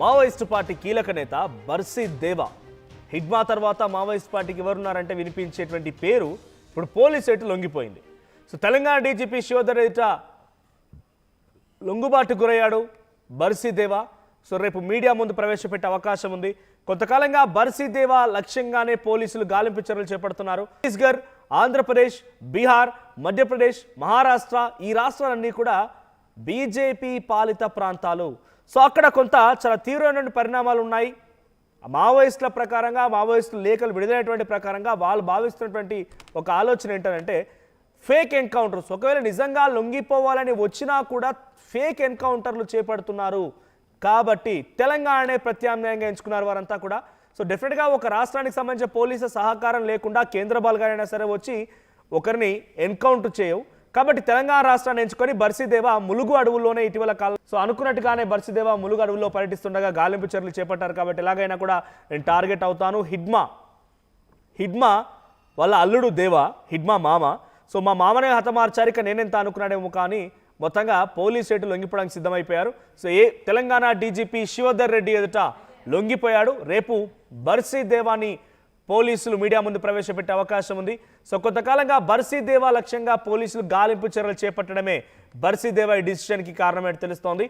Maoist party కీలక నేత బర్సీ దేవా హిడ్మా తర్వాత మావోయిస్ట్ పార్టీకి ఎవరున్నారంటే వినిపించేటువంటి పేరు ఇప్పుడు పోలీసు ఎటు లొంగిపోయింది. సో తెలంగాణ డీజీపీ శివధర్ ఎదుట లొంగుబాటు గురయ్యాడు బర్సీ దేవా. సో రేపు మీడియా ముందు ప్రవేశపెట్టే అవకాశం ఉంది. కొంతకాలంగా బర్సీ దేవా లక్ష్యంగానే పోలీసులు గాలింపు చర్యలు చేపడుతున్నారు. ఛత్తీస్గఢ్, ఆంధ్రప్రదేశ్, బీహార్, మధ్యప్రదేశ్, మహారాష్ట్ర ఈ రాష్ట్రాలన్నీ కూడా బీజేపీ పాలిత ప్రాంతాలు. సో అక్కడ కొంత చాలా తీవ్రమైన పరిణామాలు ఉన్నాయి. మావోయిస్టుల ప్రకారంగా, మావోయిస్టులు లేఖలు విడుదలైనటువంటి ప్రకారంగా వాళ్ళు భావిస్తున్నటువంటి ఒక ఆలోచన ఏంటంటే ఫేక్ ఎన్కౌంటర్స్. ఒకవేళ నిజంగా లొంగిపోవాలని వచ్చినా కూడా ఫేక్ ఎన్కౌంటర్లు చేపడుతున్నారు కాబట్టి తెలంగాణనే ప్రత్యామ్నాయంగా ఎంచుకున్నారు వారంతా కూడా. సో డెఫినెట్గా ఒక రాష్ట్రానికి సంబంధించిన పోలీసుల సహకారం లేకుండా కేంద్ర బలగాలైనా సరే వచ్చి ఒకరిని ఎన్కౌంటర్ చేయవు. కాబట్టి తెలంగాణ రాష్ట్రాన్ని ఎంచుకొని బర్సీ దేవా ములుగు అడవుల్లోనే ఇటీవల కాలం సో అనుకున్నట్టుగానే బర్సీ దేవా ములుగు అడవుల్లో పర్యటిస్తుండగా గాలింపు చర్యలు చేపట్టారు. కాబట్టి ఎలాగైనా కూడా నేను టార్గెట్ అవుతాను. హిడ్మా వాళ్ళ అల్లుడు దేవా, హిడ్మా మామ. సో మా మామనే హతమార్చారు, ఇక నేనెంత అనుకున్నాడేమో కానీ మొత్తంగా పోలీసు రేటు లొంగిపోవడానికి సిద్ధమైపోయారు. సో తెలంగాణ డీజీపీ శివధర్ రెడ్డి ఎదుట లొంగిపోయాడు. రేపు బర్సీ దేవాని పోలీసులు మీడియా ముందు ప్రవేశపెట్టే అవకాశం ఉంది. సో కొంతకాలంగా బర్సీ దేవా లక్ష్యంగా పోలీసులు గాలింపు చర్యలు చేపట్టడమే బర్సీ దేవా ఈ డిసిషన్కి కారణమేంటి తెలుస్తోంది.